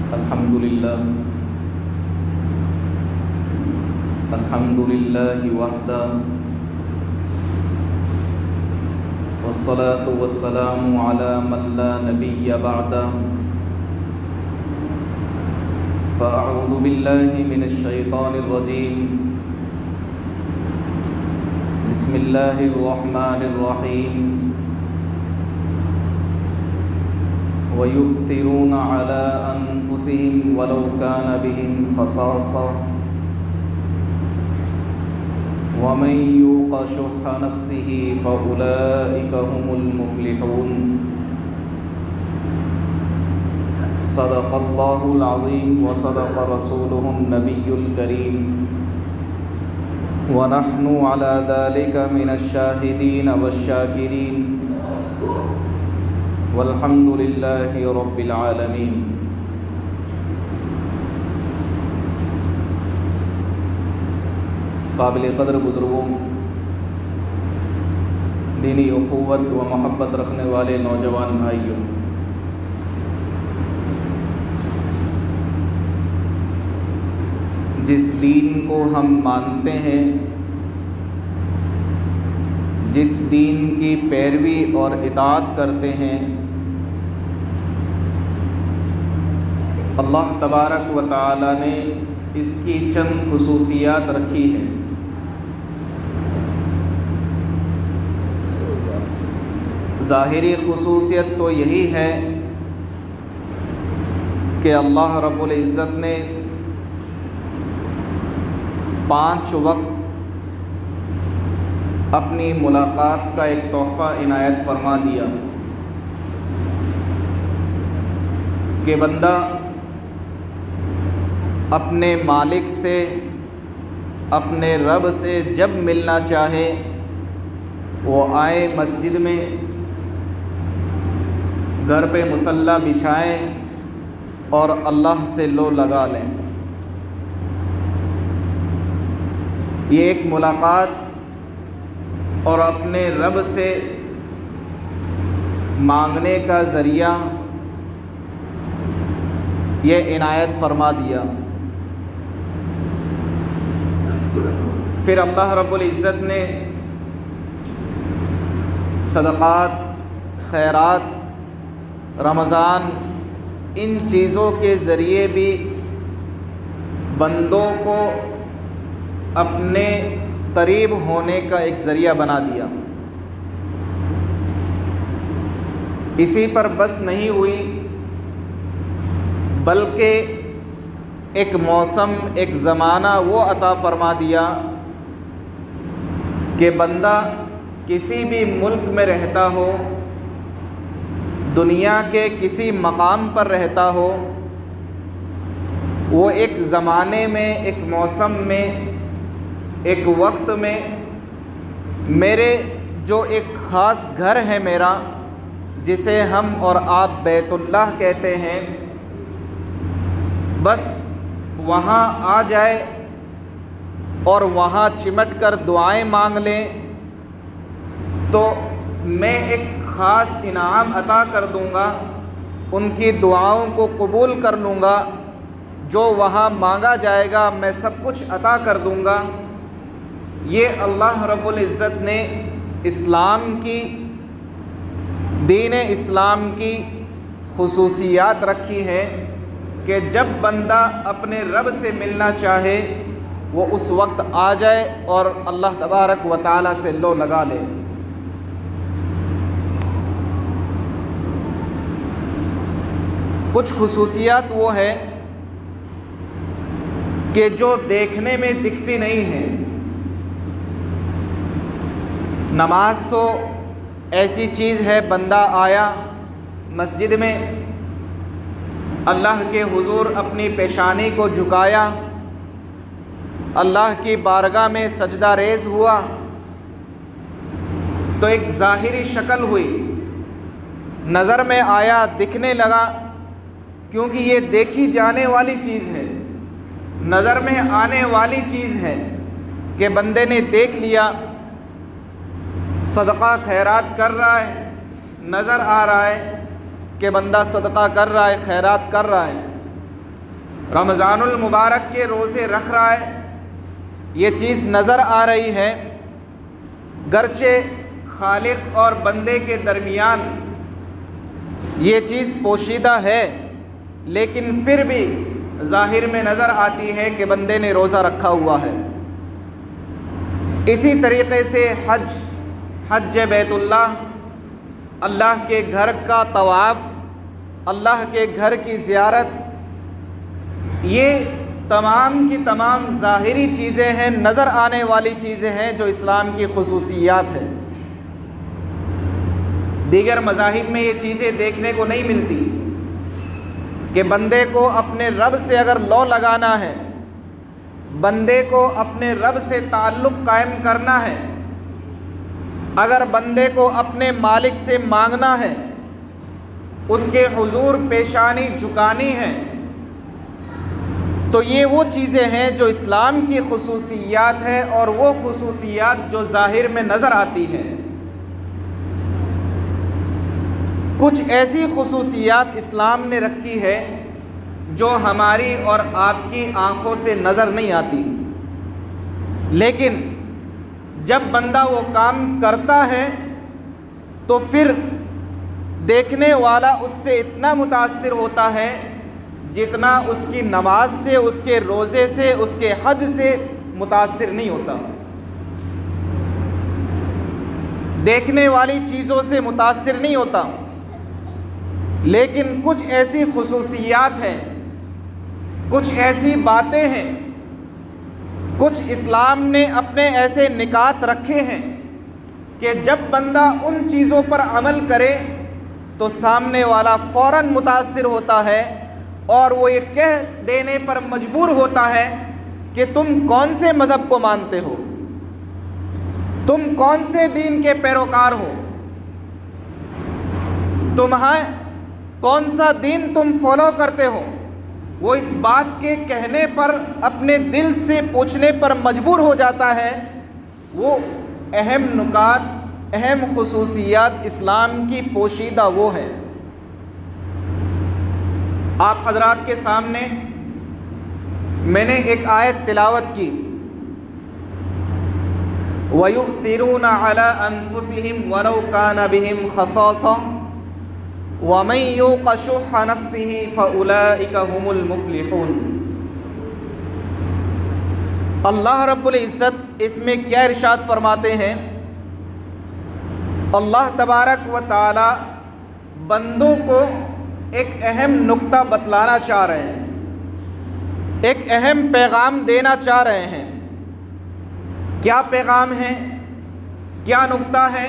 अल्हम्दुलिल्लाहि वहदा वस्सलातु वस्सलामु अला मन ला नबिय्य बअदा फ़अऊज़ु बिल्लाहि मिनश शैतानिर रजीम बिस्मिल्लाहिर रहमानिर रहीम वयुक्तिरून अला अनफुसिहिम वलौ कान बिहिम खसासा वमन युक़ शुह्ह नफ्सिहि फ़उलाइक हुमुल मुफ़्लिहून। सदक़ल्लाहुल अज़ीम व सदक़ रसूलुहुन नबियुल करीम व नहनु अला ज़ालिका मिनश शाहिदीन वश्शाकिरीन वल्हम्दुलिल्लाहि रब्बिल आलमीन। काबिल क़द्र बुज़ुर्गों, दीनी उख़ुव्वत व मोहब्बत रखने वाले नौजवान भाइयों, जिस दीन को हम मानते हैं, जिस दीन की पैरवी और इताअत करते हैं, अल्लाह तबारक व तआला ने इसकी चंद खुसूसियात रखी हैं। ज़ाहिरी खुसूसियत तो यही है कि अल्लाह रब्बुल इज़्ज़त ने 5 वक्त अपनी मुलाकात का एक तोहफ़ा इनायत फरमा दिया कि बंदा अपने मालिक से, अपने रब से जब मिलना चाहे वो आए मस्जिद में, घर पे मुसल्ला बिछाएं और अल्लाह से लो लगा लें। ये एक मुलाकात और अपने रब से मांगने का ज़रिया ये इनायत फरमा दिया। फिर अल्लाह रब्बुल इज़्ज़त ने सदक़ात, खैरात, रमज़ान, इन चीज़ों के ज़रिए भी बंदों को अपने करीब होने का एक ज़रिया बना दिया। इसी पर बस नहीं हुई, बल्कि एक मौसम, एक ज़माना वो अता फ़रमा दिया कि बंदा किसी भी मुल्क में रहता हो, दुनिया के किसी मकाम पर रहता हो, वो एक ज़माने में, एक मौसम में, एक वक्त में मेरे जो एक ख़ास घर है मेरा, जिसे हम और आप बैतुल्लाह कहते हैं, बस वहाँ आ जाए और वहाँ चिमट कर दुआएं मांग लें तो मैं एक ख़ास इनाम अता कर दूँगा, उनकी दुआओं को कबूल कर लूँगा, जो वहाँ मांगा जाएगा मैं सब कुछ अता कर दूँगा। ये अल्लाह रब्बुल इज़्ज़त ने इस्लाम की, दीन इस्लाम की खुसूसियात रखी हैं कि जब बंदा अपने रब से मिलना चाहे वो उस वक्त आ जाए और अल्लाह तबारक व तआला से लो लगा ले। कुछ खुसूसियात वो है कि जो देखने में दिखती नहीं है। नमाज तो ऐसी चीज़ है, बंदा आया मस्जिद में, अल्लाह के हुजूर अपनी पेशानी को झुकाया, अल्लाह की बारगाह में सजदा रेज़ हुआ तो एक ज़ाहिरी शक्ल हुई, नज़र में आया, दिखने लगा, क्योंकि ये देखी जाने वाली चीज़ है, नज़र में आने वाली चीज़ है कि बंदे ने देख लिया, सदका खैरात कर रहा है, नज़र आ रहा है कि बंदा सदका कर रहा है, खैरात कर रहा है, रमज़ानुल मुबारक के रोज़े रख रहा है, ये चीज़ नज़र आ रही है, गर्चे खालिक और बंदे के दरमियान ये चीज़ पोशीदा है, लेकिन फिर भी ज़ाहिर में नज़र आती है कि बंदे ने रोज़ा रखा हुआ है। इसी तरीक़े से हज बैतुल्लाह, अल्लाह के घर का तवाफ़, अल्लाह के घर की ज़ियारत, ये तमाम की तमाम ज़ाहिरी चीज़ें हैं, नज़र आने वाली चीज़ें हैं जो इस्लाम की खुसूसियात है। दीगर मज़ाहिब में ये चीज़ें देखने को नहीं मिलती कि बंदे को अपने रब से अगर लौ लगाना है, बंदे को अपने रब से ताल्लुक़ कायम करना है, अगर बंदे को अपने मालिक से मांगना है, उसके हुजूर पेशानी झुकानी है, तो ये वो चीज़ें हैं जो इस्लाम की खुसूसियात है और वो खुसूसियात जो ज़ाहिर में नज़र आती हैं। कुछ ऐसी खुसूसियात इस्लाम ने रखी है जो हमारी और आपकी आँखों से नज़र नहीं आती, लेकिन जब बंदा वो काम करता है तो फिर देखने वाला उससे इतना मुतासिर होता है जितना उसकी नमाज से, उसके रोज़े से, उसके हज से मुतासिर नहीं होता। देखने वाली चीज़ों से मुतासिर नहीं होता, लेकिन कुछ ऐसी खुसूसियात हैं, कुछ ऐसी बातें हैं, कुछ इस्लाम ने अपने ऐसे निकात रखे हैं कि जब बंदा उन चीज़ों पर अमल करे तो सामने वाला फ़ौरन मुतासिर होता है और वो ये कह देने पर मजबूर होता है कि तुम कौन से मज़हब को मानते हो, तुम कौन से दीन के पैरोकार हो, तुम्हारा कौन सा दीन तुम फॉलो करते हो। वो इस बात के कहने पर, अपने दिल से पूछने पर मजबूर हो जाता है। वो अहम नुकात, अहम खुसूसियात इस्लाम की पोशीदा वो है। आप हजरात के सामने मैंने एक आयत तिलावत की, वयुसिरूना अला अनफुसिहिम वलौ काना बिहिम खसासा वमन युक़ शुह्ह नफ्सिही फउलाइका हुमुल मुफ़्लिहून। अल्लाह रब्बुल इज़्ज़त इसमें क्या इरशाद फरमाते हैं? अल्लाह तबारक व तआला बंदों को एक अहम नुक्ता बतलाना चाह रहे हैं, एक अहम पैगाम देना चाह रहे हैं। क्या पैगाम है, क्या नुक्ता है?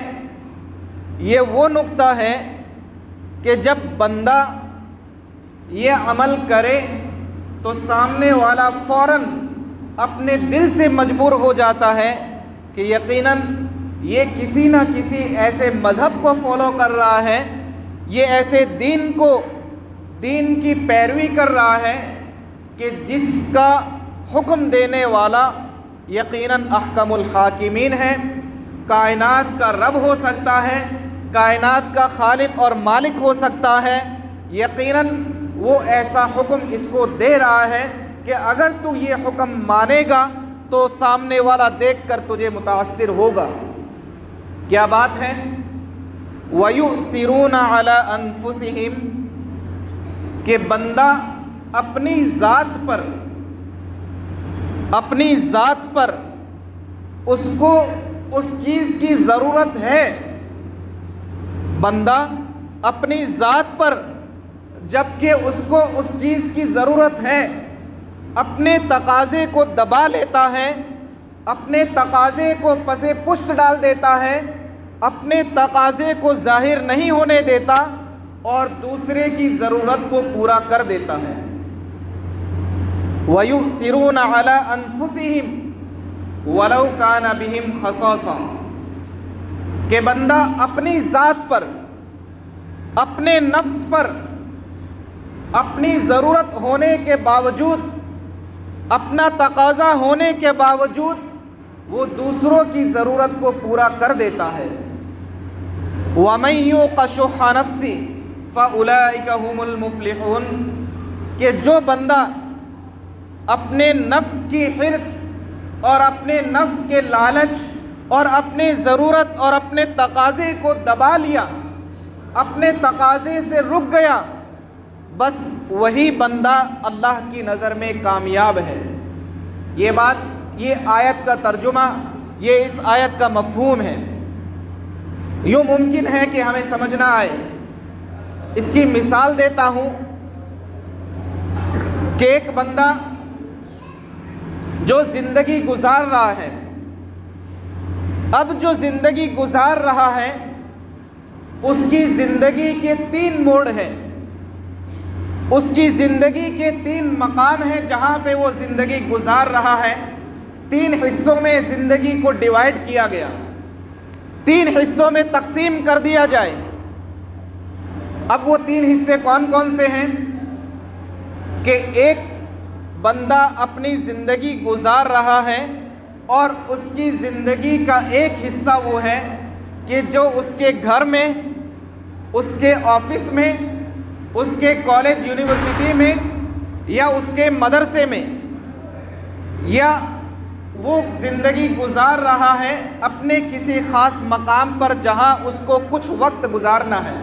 ये वो नुक्ता है कि जब बंदा ये अमल करे तो सामने वाला फ़ौरन अपने दिल से मजबूर हो जाता है कि यकीनन ये किसी न किसी ऐसे मज़हब को फॉलो कर रहा है, ये ऐसे दीन की पैरवी कर रहा है कि जिसका हुक्म देने वाला यकीनन अहकमुल हाकिमीन है, कायनात का रब हो सकता है, कायनात का खालिक और मालिक हो सकता है। यकीनन वो ऐसा हुक्म इसको दे रहा है कि अगर तू ये हुक्म मानेगा तो सामने वाला देखकर तुझे मुतासिर होगा। क्या बात है? वयुसिरूना अला अनफुसिहिम, कि बंदा अपनी ज़ात पर उसको उस चीज़ की ज़रूरत है। बंदा अपनी ज़ात पर जबकि उसको उस चीज़ की ज़रूरत है, अपने तकाज़े को दबा लेता है, अपने तकाज़े को पसे पुष्ट डाल देता है, अपने तकाज़े को ज़ाहिर नहीं होने देता और दूसरे की ज़रूरत को पूरा कर देता है। वयुसिरूना अला अनफुसिहिम वलौ काना बिहिम खसासा, कि बंदा अपनी ज़ात पर, अपने नफ्स पर, अपनी ज़रूरत होने के बावजूद, अपना तकाज़ा होने के बावजूद वो दूसरों की ज़रूरत को पूरा कर देता है। वमन युक़ शुह्ह नफ्सिही फउलाइका हुमुल मुफ़्लिहून, कि जो बंदा अपने नफ्स की हिर्स और अपने नफ्स के लालच और अपने ज़रूरत और अपने तकाज़े को दबा लिया, अपने तकाज़े से रुक गया, बस वही बंदा अल्लाह की नज़र में कामयाब है। ये बात, ये आयत का तर्जुमा, ये इस आयत का मफ़हूम है। यूँ मुमकिन है कि हमें समझना आए। इसकी मिसाल देता हूँ कि एक बंदा जो ज़िंदगी गुजार रहा है, अब जो ज़िंदगी गुजार रहा है उसकी ज़िंदगी के 3 मोड़ हैं, उसकी ज़िंदगी के 3 मकाम हैं जहाँ पे वो ज़िंदगी गुजार रहा है। 3 हिस्सों में ज़िंदगी को डिवाइड किया गया, 3 हिस्सों में तकसीम कर दिया जाए। अब वो 3 हिस्से कौन कौन से हैं कि एक बंदा अपनी ज़िंदगी गुजार रहा है और उसकी ज़िंदगी का एक हिस्सा वो है कि जो उसके घर में, उसके ऑफिस में, उसके कॉलेज यूनिवर्सिटी में या उसके मदरसे में, या वो ज़िंदगी गुजार रहा है अपने किसी ख़ास मकाम पर जहाँ उसको कुछ वक्त गुजारना है,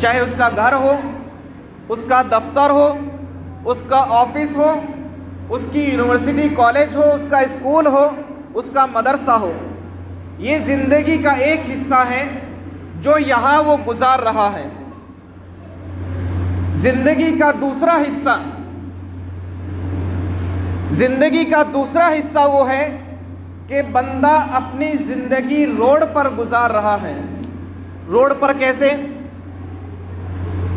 चाहे उसका घर हो, उसका दफ्तर हो, उसका ऑफिस हो, उसकी यूनिवर्सिटी कॉलेज हो, उसका स्कूल हो, उसका मदरसा हो। ये ज़िंदगी का एक हिस्सा है जो यहाँ वो गुजार रहा है। ज़िंदगी का दूसरा हिस्सा, ज़िंदगी का दूसरा हिस्सा वो है कि बंदा अपनी ज़िंदगी रोड पर गुजार रहा है। रोड पर कैसे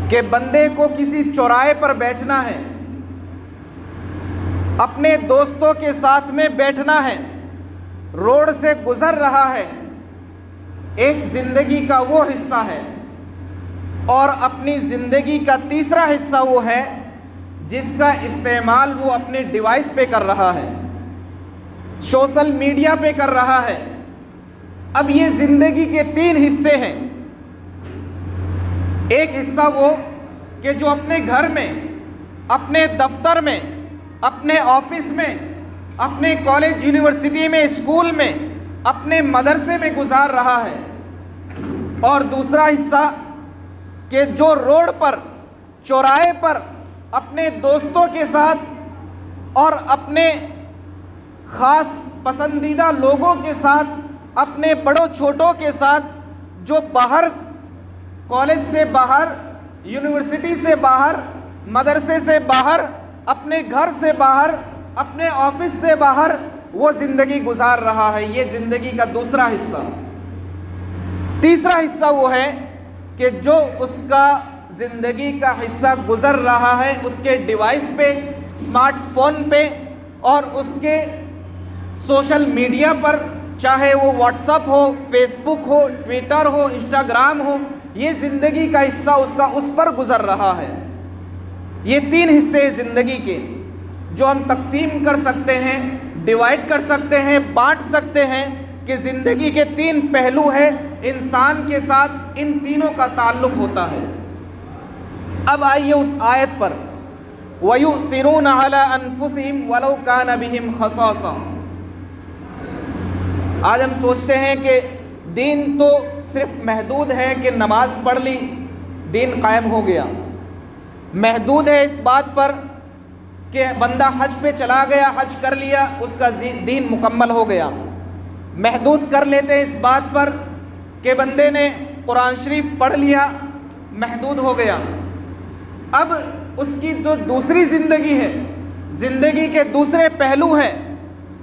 कि बंदे को किसी चौराहे पर बैठना है, अपने दोस्तों के साथ में बैठना है, रोड से गुजर रहा है, एक ज़िंदगी का वो हिस्सा है। और अपनी ज़िंदगी का तीसरा हिस्सा वो है जिसका इस्तेमाल वो अपने डिवाइस पे कर रहा है, सोशल मीडिया पे कर रहा है। अब ये ज़िंदगी के 3 हिस्से हैं। एक हिस्सा वो कि जो अपने घर में, अपने दफ्तर में, अपने ऑफिस में, अपने कॉलेज यूनिवर्सिटी में, स्कूल में, अपने मदरसे में गुजार रहा है। और दूसरा हिस्सा कि जो रोड पर, चौराहे पर अपने दोस्तों के साथ और अपने ख़ास पसंदीदा लोगों के साथ, अपने बड़ों छोटों के साथ, जो बाहर, कॉलेज से बाहर, यूनिवर्सिटी से बाहर, मदरसे से बाहर, अपने घर से बाहर, अपने ऑफिस से बाहर वो ज़िंदगी गुजार रहा है। ये ज़िंदगी का दूसरा हिस्सा। तीसरा हिस्सा वो है कि जो उसका ज़िंदगी का हिस्सा गुजर रहा है उसके डिवाइस पे, स्मार्टफोन पे और उसके सोशल मीडिया पर, चाहे वो व्हाट्सएप हो, फेसबुक हो, ट्विटर हो, इंस्टाग्राम हो, ये ज़िंदगी का हिस्सा उसका उस पर गुजर रहा है। ये 3 हिस्से ज़िंदगी के जो हम तकसीम कर सकते हैं, डिवाइड कर सकते हैं, बांट सकते हैं कि ज़िंदगी के 3 पहलू हैं। इंसान के साथ इन तीनों का ताल्लुक़ होता है। अब आइए उस आयत पर, वयुसिरूना अला अनफुसिहिम वलौ काना बिहिम खसासा। आज हम सोचते हैं कि दीन तो सिर्फ महदूद है कि नमाज पढ़ ली, दीन कायम हो गया। महदूद है इस बात पर कि बंदा हज पे चला गया, हज कर लिया, उसका दीन मुकम्मल हो गया। महदूद कर लेते हैं इस बात पर कि बंदे ने कुरान शरीफ पढ़ लिया, महदूद हो गया। अब उसकी जो दूसरी ज़िंदगी है, ज़िंदगी के दूसरे पहलू हैं,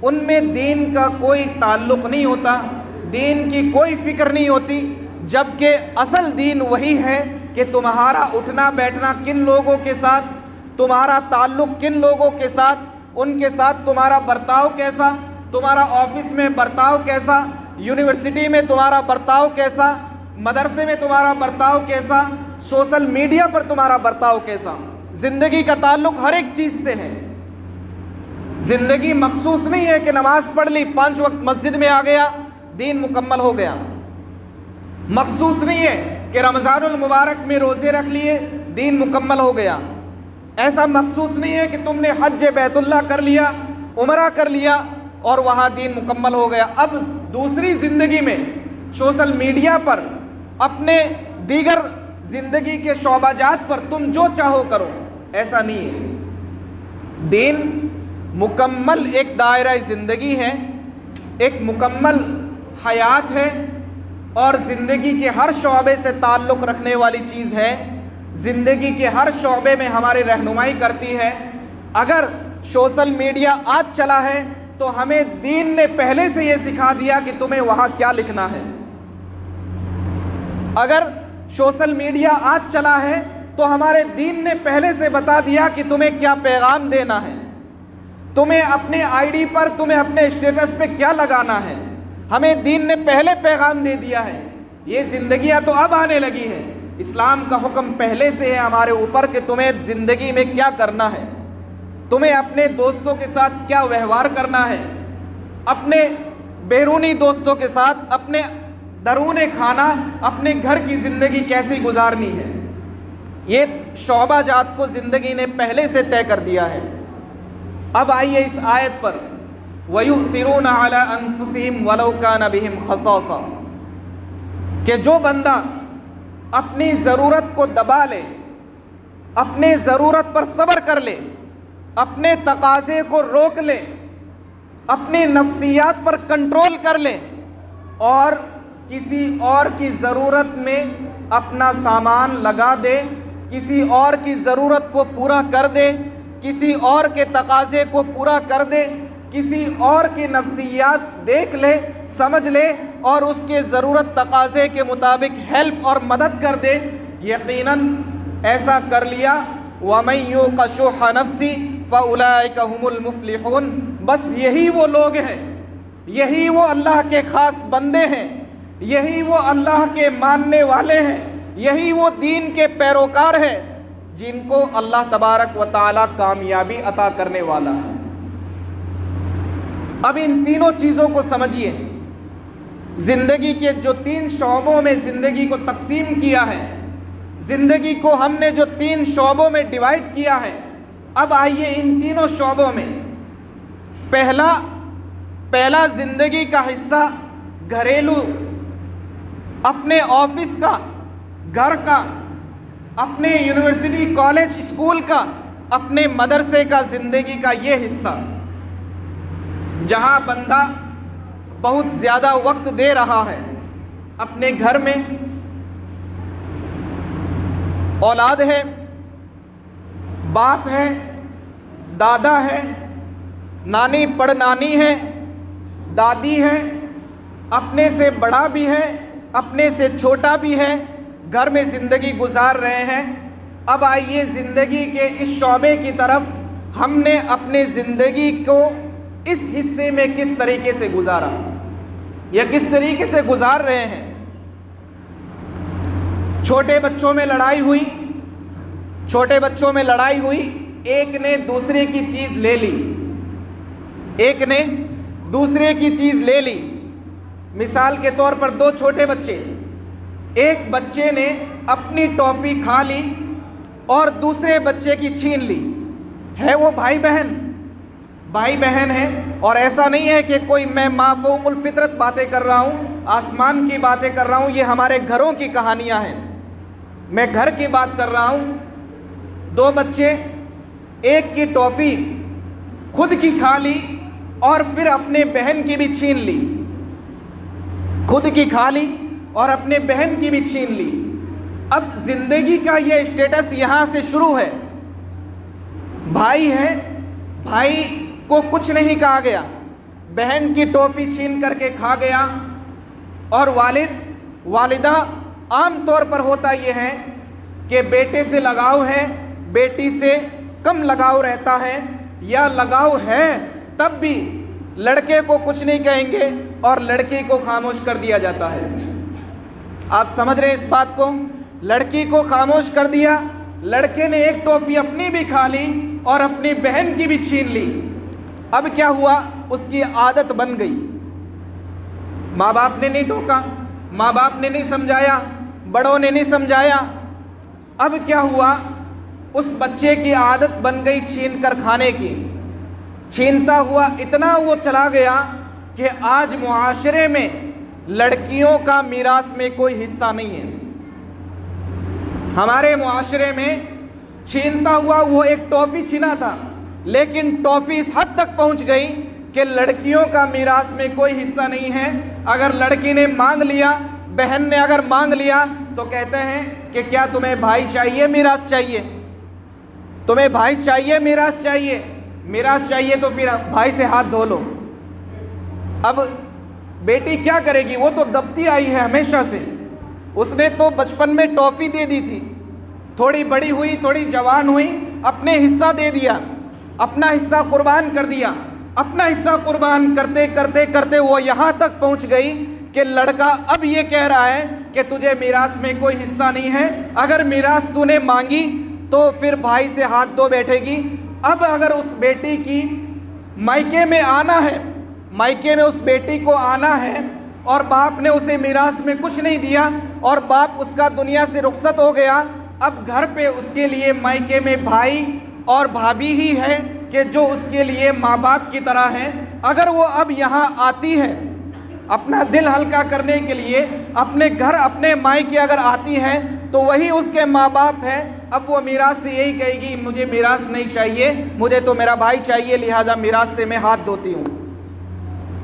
उनमें दीन का कोई ताल्लुक़ नहीं होता, दीन की कोई फ़िक्र नहीं होती। जबकि असल दीन वही है कि तुम्हारा उठना बैठना किन लोगों के साथ, तुम्हारा ताल्लुक़ किन लोगों के साथ, उनके साथ तुम्हारा बर्ताव कैसा, तुम्हारा ऑफिस में बर्ताव कैसा, यूनिवर्सिटी में तुम्हारा बर्ताव कैसा, मदरसे में तुम्हारा बर्ताव कैसा, सोशल मीडिया पर तुम्हारा बर्ताव कैसा। ज़िंदगी का ताल्लुक़ हर एक चीज़ से है। ज़िंदगी मखसूस नहीं है कि नमाज पढ़ ली, 5 वक्त मस्जिद में आ गया, दीन मुकम्मल हो गया। मखसूस नहीं है कि रमज़ानुल मुबारक में रोज़े रख लिए, दीन मुकम्मल हो गया। ऐसा महसूस नहीं है कि तुमने हज बैतुल्लाह कर लिया, उमरा कर लिया और वहाँ दीन मुकम्मल हो गया। अब दूसरी ज़िंदगी में सोशल मीडिया पर, अपने दीगर ज़िंदगी के शोबाजात पर तुम जो चाहो करो, ऐसा नहीं है। दीन मुकम्मल एक दायरा ज़िंदगी है, एक मुकम्मल हयात है और ज़िंदगी के हर शोबे से ताल्लुक़ रखने वाली चीज़ है। ज़िंदगी के हर शोबे में हमारी रहनुमाई करती है। अगर सोशल मीडिया आज चला है तो हमें दीन ने पहले से ये सिखा दिया कि तुम्हें वहाँ क्या लिखना है। अगर सोशल मीडिया आज चला है तो हमारे दीन ने पहले से बता दिया कि तुम्हें क्या पैगाम देना है, तुम्हें अपने आईडी पर, तुम्हें अपने स्टेटस पे क्या लगाना है। हमें दीन ने पहले पैगाम दे दिया है। ये ज़िंदगियाँ तो अब आने लगी हैं। इस्लाम का हुक्म पहले से है हमारे ऊपर कि तुम्हें ज़िंदगी में क्या करना है, तुम्हें अपने दोस्तों के साथ क्या व्यवहार करना है, अपने बैरूनी दोस्तों के साथ, अपने दरूने खाना, अपने घर की ज़िंदगी कैसी गुजारनी है। ये शोबाजात को ज़िंदगी ने पहले से तय कर दिया है। अब आइए इस आयत पर, वयुसिरूना अला अनफुसिहिम वलौ कान बिहिम खसासा, कि जो बंदा अपनी ज़रूरत को दबा ले, अपने ज़रूरत पर सब्र कर ले, अपने तकाज़े को रोक ले, अपने नफ्सियात पर कंट्रोल कर ले और किसी और की ज़रूरत में अपना सामान लगा दे, किसी और की ज़रूरत को पूरा कर दे, किसी और के तकाज़े को पूरा कर दे, किसी और की नफ्सियात देख ले, समझ ले और उसके ज़रूरत तकाज़े के मुताबिक हेल्प और मदद कर दे, यकीनन ऐसा कर लिया। वमन युक़ शुह नफ्सी फ़उलाइका हुमुल मुफ़्लिहून, बस यही वो लोग हैं, यही वो अल्लाह के ख़ास बंदे हैं, यही वो अल्लाह के मानने वाले हैं, यही वो दीन के पैरोकार हैं जिनको अल्लाह तबारक व तआला कामयाबी अता करने वाला है। अब इन तीनों चीज़ों को समझिए। ज़िंदगी के जो तीन शोबों में ज़िंदगी को तकसीम किया है, ज़िंदगी को हमने जो तीन शोबों में डिवाइड किया है, अब आइए इन तीनों शोबों में पहला ज़िंदगी का हिस्सा घरेलू, अपने ऑफिस का, घर का, अपने यूनिवर्सिटी कॉलेज स्कूल का, अपने मदरसे का ज़िंदगी का ये हिस्सा, जहाँ बंदा बहुत ज़्यादा वक्त दे रहा है अपने घर में। औलाद है, बाप है, दादा है, नानी पड़नानी है, दादी है, अपने से बड़ा भी है, अपने से छोटा भी है, घर में ज़िंदगी गुजार रहे हैं। अब आइए ज़िंदगी के इस शोबे की तरफ, हमने अपने ज़िंदगी को इस हिस्से में किस तरीके से गुजारा या किस तरीके से गुजार रहे हैं। छोटे बच्चों में लड़ाई हुई, छोटे बच्चों में लड़ाई हुई, एक ने दूसरे की चीज़ ले ली, एक ने दूसरे की चीज़ ले ली। मिसाल के तौर पर दो छोटे बच्चे, एक बच्चे ने अपनी टॉफ़ी खा ली और दूसरे बच्चे की छीन ली। है वो भाई बहन है। और ऐसा नहीं है कि कोई मैं माफ़ूक़ुल फ़ितरत बातें कर रहा हूँ, आसमान की बातें कर रहा हूँ, ये हमारे घरों की कहानियाँ हैं। मैं घर की बात कर रहा हूँ। दो बच्चे, एक की टॉफ़ी खुद की खा ली और फिर अपने बहन की भी छीन ली, खुद की खा ली और अपने बहन की भी छीन ली। अब ज़िंदगी का ये स्टेटस यहाँ से शुरू है। भाई है, भाई को कुछ नहीं कहा गया, बहन की टॉफ़ी छीन करके खा गया। और वालिदा, आम तौर पर होता यह है कि बेटे से लगाव है, बेटी से कम लगाव रहता है, या लगाव है तब भी लड़के को कुछ नहीं कहेंगे और लड़की को खामोश कर दिया जाता है। आप समझ रहे हैं इस बात को? लड़की को खामोश कर दिया, लड़के ने एक टॉफ़ी अपनी भी खा ली और अपनी बहन की भी छीन ली। अब क्या हुआ? उसकी आदत बन गई। माँ बाप ने नहीं टोका, माँ बाप ने नहीं समझाया, बड़ों ने नहीं समझाया। अब क्या हुआ? उस बच्चे की आदत बन गई छीन कर खाने की। छीनता हुआ इतना वो चला गया कि आज मुआशरे में लड़कियों का मीरास में कोई हिस्सा नहीं है। हमारे मुआशरे में छीनता हुआ वो एक टॉफी छीना था, लेकिन टॉफी इस हद तक पहुंच गई कि लड़कियों का मीरास में कोई हिस्सा नहीं है। अगर लड़की ने मांग लिया, बहन ने अगर मांग लिया, तो कहते हैं कि क्या तुम्हें भाई चाहिए, मीरास चाहिए? तुम्हें भाई चाहिए, मीरास चाहिए? मीरास चाहिए तो फिर भाई से हाथ धो लो। अब बेटी क्या करेगी? वो तो दबती आई है हमेशा से। उसने तो बचपन में टॉफी दे दी थी, थोड़ी बड़ी हुई, थोड़ी जवान हुई, अपने हिस्सा दे दिया, अपना हिस्सा कुर्बान कर दिया। अपना हिस्सा कुर्बान करते करते करते वो यहाँ तक पहुँच गई कि लड़का अब ये कह रहा है कि तुझे मीरास में कोई हिस्सा नहीं है, अगर मीरास तूने मांगी तो फिर भाई से हाथ धो बैठेगी। अब अगर उस बेटी की मायके में आना है, मायके में उस बेटी को आना है और बाप ने उसे मीरास में कुछ नहीं दिया और बाप उसका दुनिया से रुखसत हो गया, अब घर पे उसके लिए मायके में भाई और भाभी ही है कि जो उसके लिए माँ बाप की तरह है। अगर वो अब यहाँ आती है अपना दिल हल्का करने के लिए, अपने घर अपने मायके अगर आती है, तो वही उसके माँ बाप है। अब वो मीरास से यही कहेगी, मुझे मीरास नहीं चाहिए, मुझे तो मेरा भाई चाहिए, लिहाजा मीरास से मैं हाथ धोती हूँ।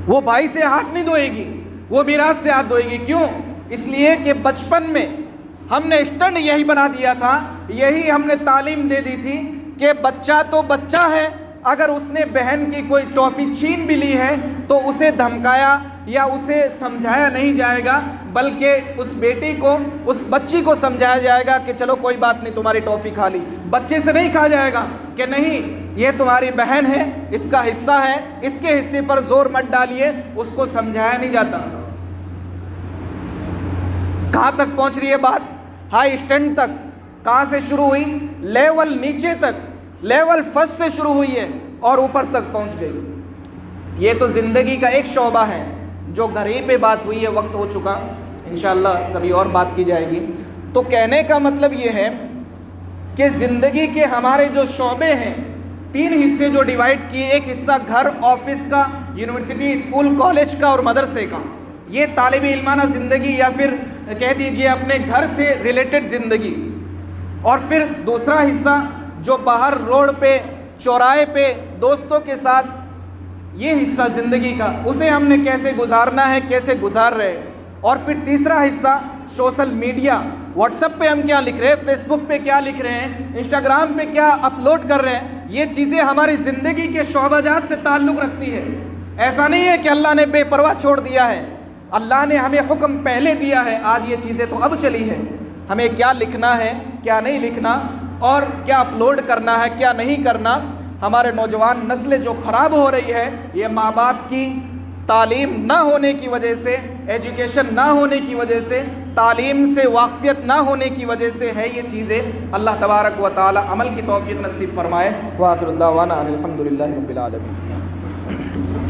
वो भाई से हाथ नहीं धोएगी, वो मीरास से हाथ धोएगी। क्यों? इसलिए कि बचपन में हमने स्टैंड यही बना दिया था, यही हमने तालीम दे दी थी कि बच्चा तो बच्चा है, अगर उसने बहन की कोई टॉफ़ी छीन भी ली है तो उसे धमकाया या उसे समझाया नहीं जाएगा, बल्कि उस बेटी को, उस बच्ची को समझाया जाएगा कि चलो कोई बात नहीं, तुम्हारी टॉफ़ी खा ली। बच्चे से नहीं कहा जाएगा कि नहीं ये तुम्हारी बहन है, इसका हिस्सा है, इसके हिस्से पर जोर मत डालिए, उसको समझाया नहीं जाता। कहाँ तक पहुँच रही है बात? हाई स्टैंड तक। कहाँ से शुरू हुई? लेवल नीचे तक, लेवल फर्स्ट से शुरू हुई है और ऊपर तक पहुँच गई। ये तो ज़िंदगी का एक शोबा है जो घर ही पे बात हुई है, वक्त हो चुका, इंशाअल्लाह कभी और बात की जाएगी। तो कहने का मतलब ये है कि ज़िंदगी के हमारे जो शोबे हैं, 3 हिस्से जो डिवाइड किए, एक हिस्सा घर, ऑफिस का, यूनिवर्सिटी, स्कूल, कॉलेज का और मदरसे का, ये तालिबी इल्माना ज़िंदगी या फिर कह दीजिए अपने घर से रिलेटेड ज़िंदगी। और फिर दूसरा हिस्सा जो बाहर रोड पे, चौराहे पे दोस्तों के साथ, ये हिस्सा ज़िंदगी का, उसे हमने कैसे गुजारना है, कैसे गुजार रहे हैं। और फिर तीसरा हिस्सा सोशल मीडिया, व्हाट्सएप पे हम क्या लिख रहे हैं, फेसबुक पे क्या लिख रहे हैं, इंस्टाग्राम पे क्या अपलोड कर रहे हैं, ये चीज़ें हमारी ज़िंदगी के शोबाजात से ताल्लुक़ रखती है। ऐसा नहीं है कि अल्लाह ने बेपरवाह छोड़ दिया है, अल्लाह ने हमें हुक्म पहले दिया है, आज ये चीज़ें तो अब चली है, हमें क्या लिखना है, क्या नहीं लिखना, और क्या अपलोड करना है, क्या नहीं करना। हमारे नौजवान नस्लें जो ख़राब हो रही है, ये माँ बाप की तालीम ना होने की वजह से, एजुकेशन ना होने की वजह से, तालीम से वाक़फ़ियत ना होने की वजह से है ये चीज़ें। अल्लाह तबारक व तआला अमल की तौफ़ीक़ नसीब फरमाए। व आखिर दावाना अनिल हम्दुलिल्लाहि रब्बिल आलमीन।